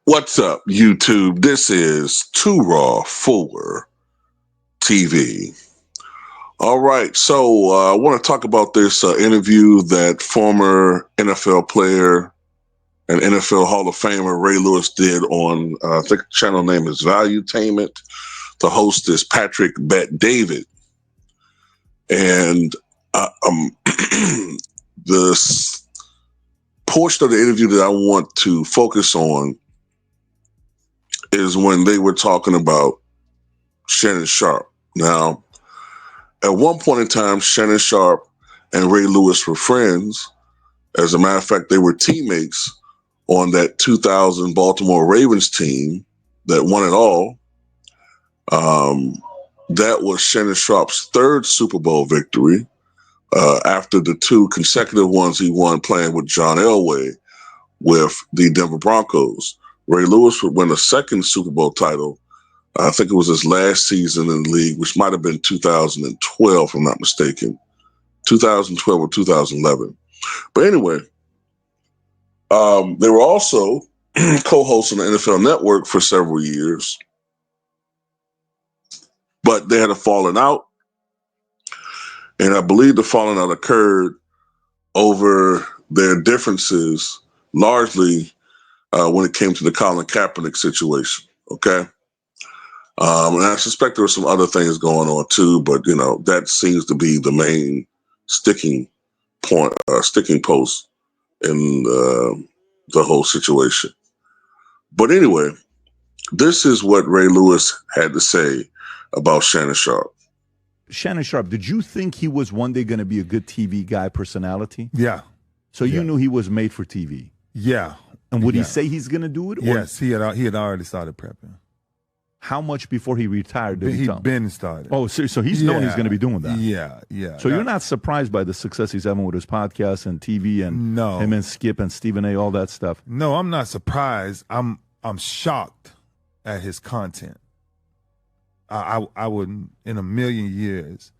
What's up, YouTube? This is Too Raw for TV. All right, so I want to talk about this interview that former NFL player and NFL Hall of Famer Ray Lewis did on, I think the channel name is Valuetainment. The host is Patrick Bet David. And this portion of the interview that I want to focus on is when they were talking about Shannon Sharpe. Now, at one point in time, Shannon Sharpe and Ray Lewis were friends. As a matter of fact, they were teammates on that 2000 Baltimore Ravens team that won it all. That was Shannon Sharpe's third Super Bowl victory after the two consecutive ones he won playing with John Elway with the Denver Broncos. Ray Lewis would win a second Super Bowl title. I think it was his last season in the league, which might have been 2012, if I'm not mistaken. 2012 or 2011. But anyway, they were also co-hosts on the NFL Network for several years. But they had a falling out. And I believe the falling out occurred over their differences, largely when it came to the Colin Kaepernick situation. Okay. And I suspect there were some other things going on too, but that seems to be the main sticking post in the whole situation. But anyway, this is what Ray Lewis had to say about Shannon Sharpe. Shannon Sharpe, did you think he was one day going to be a good TV guy personality? Yeah. So you knew he was made for TV? Yeah. And would he say he's going to do it? Yes, he had already started prepping. How much before he retired did he tell? He'd been started. Oh, so he's known he's going to be doing that. Yeah. So you're not surprised by the success he's having with his podcast and TV and him and Skip and Stephen A., all that stuff? No, I'm not surprised. I'm shocked at his content. I wouldn't, in a million years,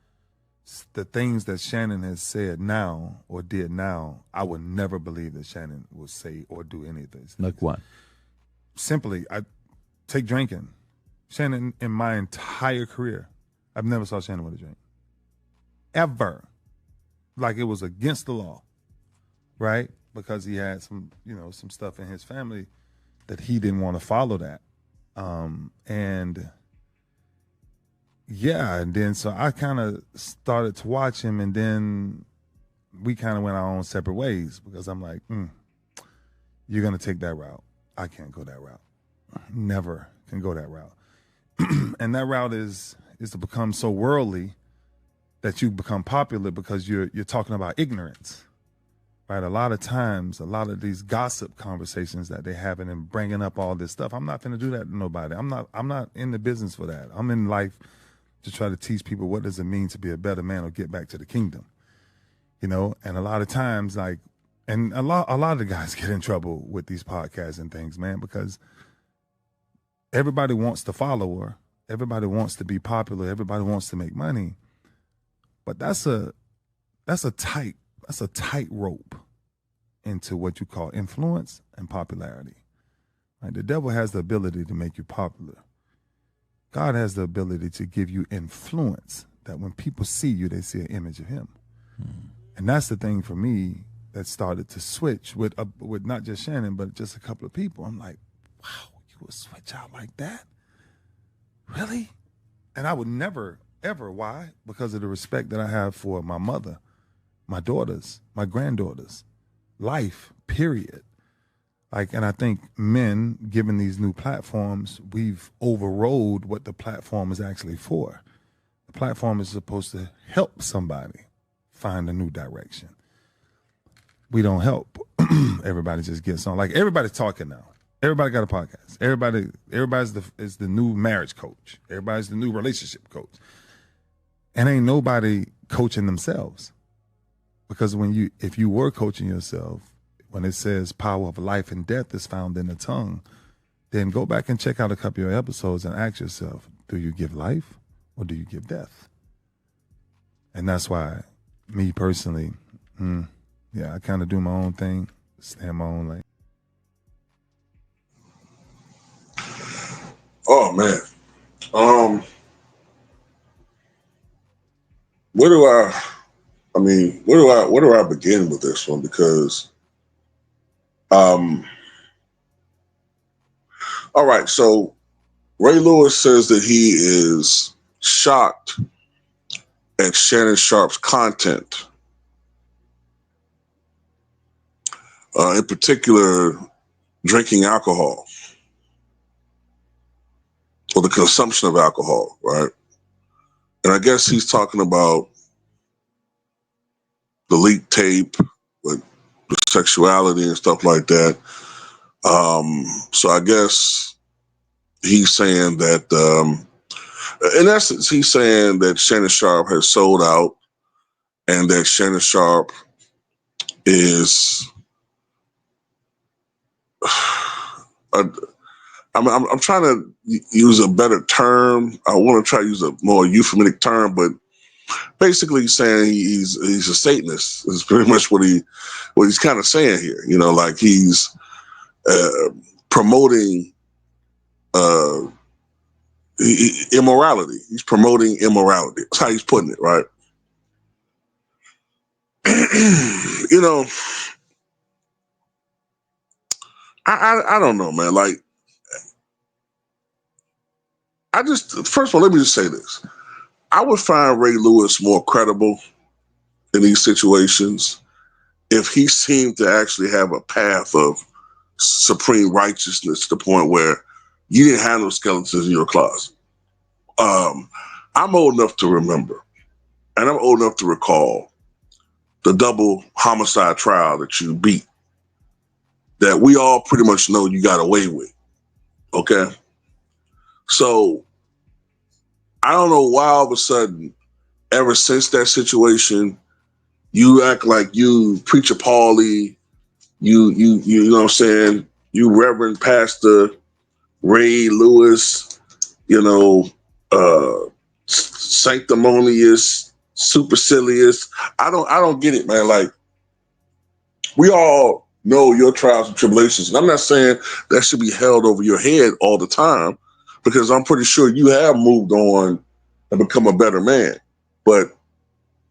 the things that Shannon has said now or did now, I would never believe that Shannon would say or do any of this. Like what? Simply, I take drinking. Shannon, in my entire career, I've never saw Shannon with a drink. Ever. Like it was against the law, right? Because he had some stuff in his family that he didn't want to follow that. And then so I kind of started to watch him, and then we kind of went our own separate ways because I'm like, you're going to take that route. I can't go that route. Never can go that route. And that route is to become so worldly that you become popular because you're talking about ignorance, right? A lot of times, a lot of these gossip conversations that they're having and bringing up all this stuff, I'm not going to do that to nobody. I'm not in the business for that. I'm in life to try to teach people what does it mean to be a better man or get back to the kingdom, and a lot of times, a lot of the guys get in trouble with these podcasts and things, man, because everybody wants the follower, everybody wants to be popular, everybody wants to make money, but that's a tight rope into what you call influence and popularity. Right? The devil has the ability to make you popular. God has the ability to give you influence that when people see you, they see an image of him. And that's the thing for me that started to switch with not just Shannon, but just a couple of people. I'm like, wow, you would switch out like that? Really? And I would never, ever. Why? Because of the respect that I have for my mother, my daughters, my granddaughters, life, period. And I think men, given these new platforms, we've overrode what the platform is actually for. The platform is supposed to help somebody find a new direction. We don't help. Everybody just gets on. Everybody's talking now. Everybody got a podcast. Everybody's the new marriage coach. Everybody's the new relationship coach. And ain't nobody coaching themselves. Because if you were coaching yourself, when it says power of life and death is found in the tongue, then go back and check out a couple of your episodes and ask yourself, do you give life or do you give death? And that's why, me personally, I kind of do my own thing, stay in my own lane. Oh man. Where do I begin with this one? Because all right, so Ray Lewis says that he is shocked at Shannon Sharpe's content, in particular, drinking alcohol or the consumption of alcohol, right? And I guess he's talking about the leaked tape with the sexuality and stuff like that. So I guess he's saying that, in essence, he's saying that Shannon Sharpe has sold out and that Shannon Sharpe is, I'm trying to use a better term. I want to try to use a more euphemistic term, but basically he's saying he's a Satanist. Is pretty much what he's kind of saying here. You know, like he's promoting immorality. He's promoting immorality. That's how he's putting it, right? You know, I don't know, man. Like, first of all, let me just say this. I would find Ray Lewis more credible in these situations if he seemed to actually have a path of supreme righteousness to the point where you didn't have no skeletons in your closet. I'm old enough to remember, and I'm old enough to recall the double homicide trial that you beat, that we all pretty much know you got away with. Okay? So I don't know why all of a sudden, ever since that situation, you act like you Preacher Paulie, you know what I'm saying, you Reverend Pastor Ray Lewis, you know, sanctimonious, supercilious. I don't get it, man. Like, we all know your trials and tribulations. And I'm not saying that should be held over your head all the time, because I'm pretty sure you have moved on and become a better man. But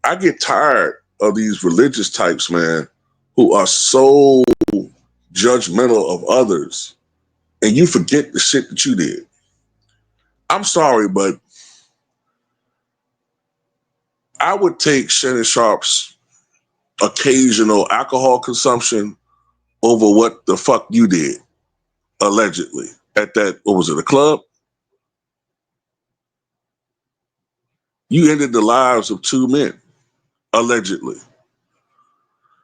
I get tired of these religious types, man, who are so judgmental of others, and you forget the shit that you did. I'm sorry, but I would take Shannon Sharpe's occasional alcohol consumption over what the fuck you did, allegedly, at that, what was it, a club? You ended the lives of two men, allegedly.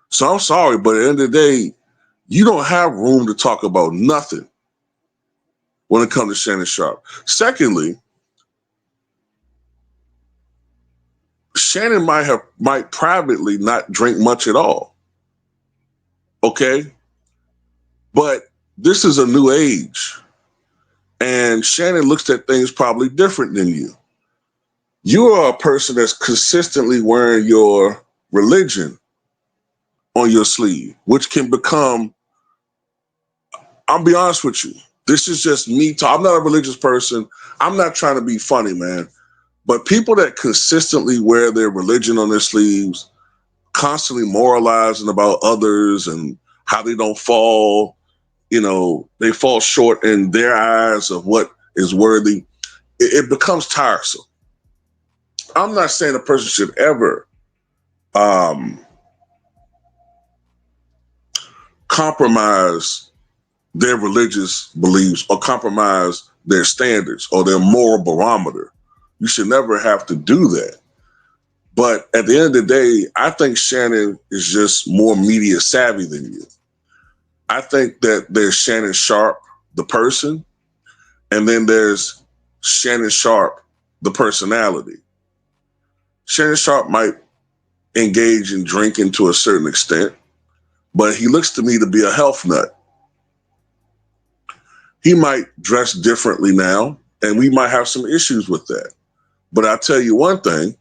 So I'm sorry, but at the end of the day, you don't have room to talk about nothing when it comes to Shannon Sharpe. Secondly, Shannon might privately not drink much at all. Okay? But this is a new age. And Shannon looks at things probably different than you. You are a person that's consistently wearing your religion on your sleeve, which can become, I'll be honest with you, this is just me. I'm not a religious person. I'm not trying to be funny, man. But people that consistently wear their religion on their sleeves, constantly moralizing about others and how they don't fall, you know, they fall short in their eyes of what is worthy, it becomes tiresome. I'm not saying a person should ever compromise their religious beliefs or compromise their standards or their moral barometer. You should never have to do that. But at the end of the day, I think Shannon is just more media savvy than you. I think that there's Shannon Sharpe, the person, and then there's Shannon Sharpe, the personality. Shannon Sharpe might engage in drinking to a certain extent, but he looks to me to be a health nut. He might dress differently now, and we might have some issues with that. But I'll tell you one thing,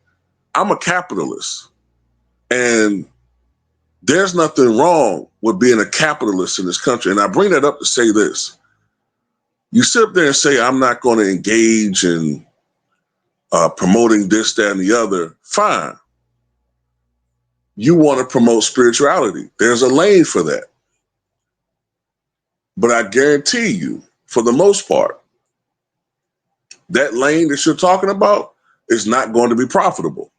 I'm a capitalist, and there's nothing wrong with being a capitalist in this country. And I bring that up to say this. You sit up there and say, I'm not going to engage in promoting this, that, and the other. Fine. You want to promote spirituality. There's a lane for that. But I guarantee you, for the most part, that lane that you're talking about is not going to be profitable.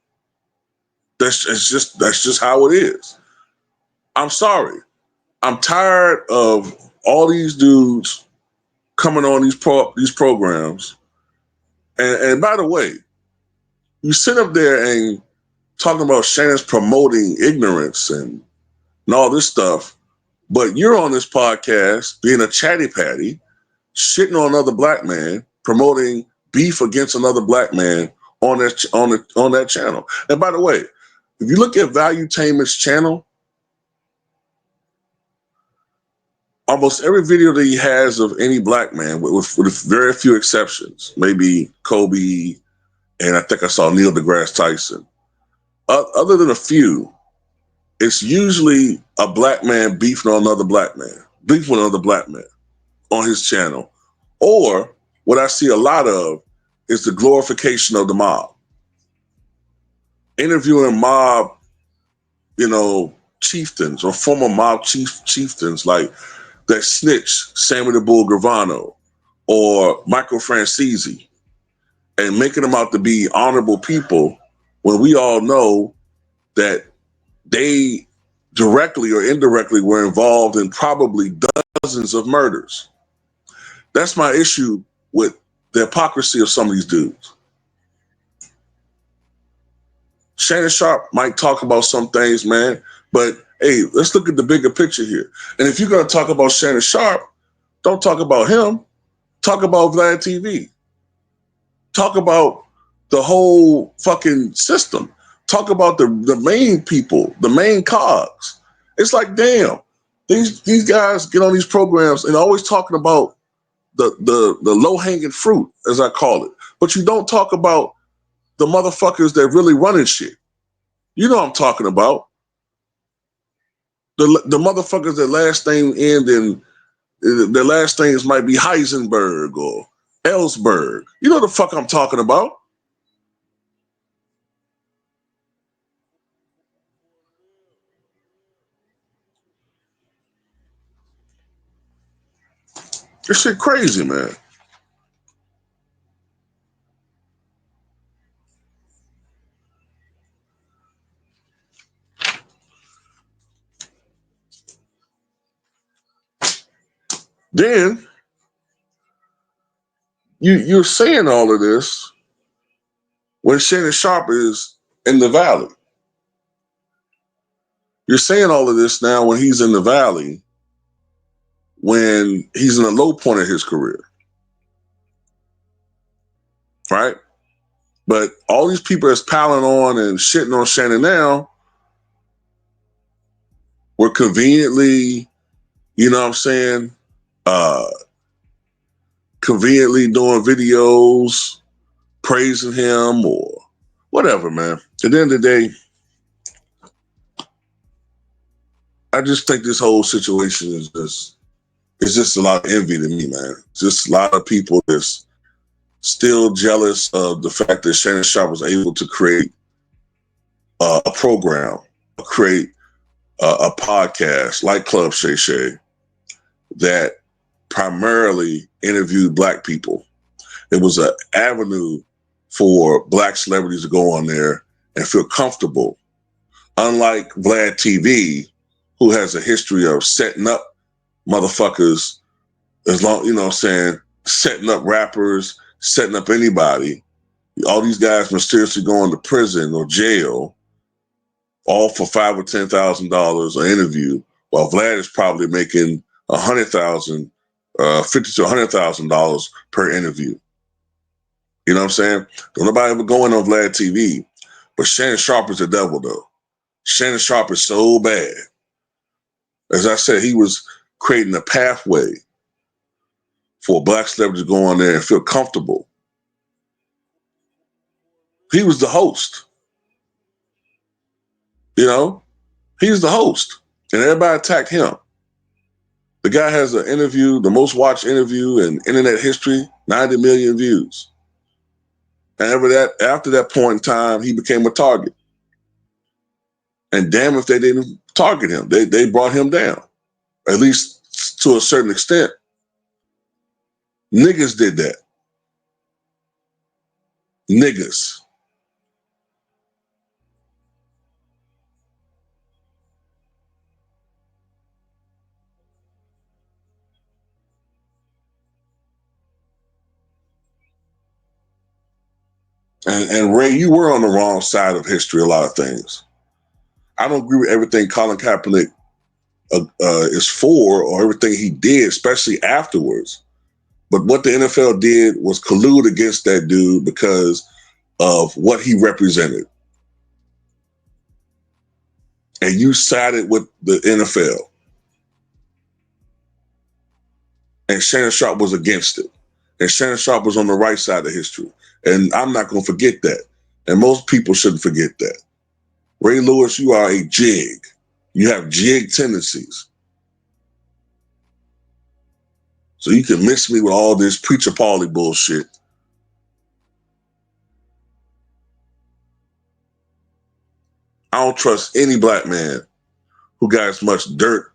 That's just how it is. I'm sorry. I'm tired of all these dudes coming on these programs. And by the way, you sit up there and talking about Shannon's promoting ignorance and all this stuff, but you're on this podcast being a chatty patty, shitting on another black man, promoting beef against another black man on that channel. And by the way, if you look at Valuetainment's channel, almost every video that he has of any black man, with very few exceptions, maybe Kobe, and I think I saw Neil deGrasse Tyson. Other than a few, it's usually a black man beefing on another black man, beefing with another black man on his channel. Or what I see a lot of is the glorification of the mob. Interviewing mob, chieftains or former mob chieftains like that snitch, Sammy the Bull Gravano or Michael Francese, and making them out to be honorable people when we all know that they directly or indirectly were involved in probably dozens of murders. That's my issue with the hypocrisy of some of these dudes. Shannon Sharpe might talk about some things, man, but hey, let's look at the bigger picture here. And if you're going to talk about Shannon Sharpe, don't talk about him. Talk about Vlad TV. Talk about the whole fucking system. Talk about the main people, the main cogs. It's like, damn, these guys get on these programs and always talking about the low-hanging fruit, as I call it. But you don't talk about the motherfuckers that really running shit. You know what I'm talking about. The motherfuckers that last name end in, their last names might be Heisenberg or Ellsberg. You know the fuck I'm talking about. This shit crazy, man. Then you're saying all of this when Shannon Sharpe is in the valley. You're saying all of this now when he's in the valley, when he's in a low point of his career. Right? But all these people that's piling on and shitting on Shannon now were conveniently, you know what I'm saying, conveniently doing videos, praising him or whatever, man. At the end of the day, I just think this whole situation is just a lot of envy to me, man. Just a lot of people that's still jealous of the fact that Shannon Sharpe was able to create a program, create a podcast like Club Shay Shay that primarily interviewed black people. It was an avenue for black celebrities to go on there and feel comfortable. Unlike Vlad TV, who has a history of setting up motherfuckers, as long, you know what I'm saying, setting up rappers, setting up anybody. All these guys mysteriously going to prison or jail, all for $5,000 or $10,000 an interview, while Vlad is probably making $100,000, $50,000 to $100,000 per interview. You know what I'm saying? Don't nobody ever going on Vlad TV, but Shannon Sharpe is the devil, though. Shannon Sharpe is so bad. As I said, he was creating a pathway for black celebrities to go on there and feel comfortable. He was the host. You know, he's the host, and everybody attacked him. The guy has an interview, the most watched interview in internet history, 90 million views. And after that point in time, he became a target. And damn if they didn't target him. They brought him down, at least to a certain extent. Niggas did that. Niggas. And Ray, you were on the wrong side of history, a lot of things. I don't agree with everything Colin Kaepernick is for or everything he did, especially afterwards. But what the NFL did was collude against that dude because of what he represented. And you sided with the NFL. And Shannon Sharpe was against it. And Shannon Sharpe was on the right side of history. And I'm not going to forget that. And most people shouldn't forget that. Ray Lewis, you are a jig. You have jig tendencies. So you can miss me with all this preacher Paulie bullshit. I don't trust any black man who got as much dirt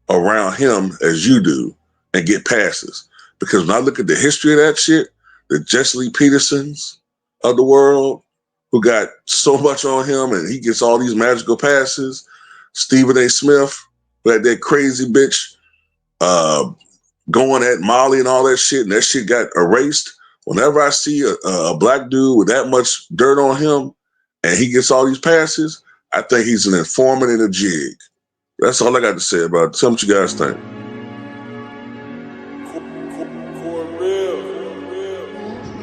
around him as you do and get passes. Because when I look at the history of that shit, the Jesse Lee Petersons of the world who got so much on him and he gets all these magical passes, Stephen A. Smith, who had that crazy bitch going at Molly and all that shit, and that shit got erased. Whenever I see a black dude with that much dirt on him and he gets all these passes, I think he's an informant and a jig. That's all I got to say about it. Tell me what you guys think.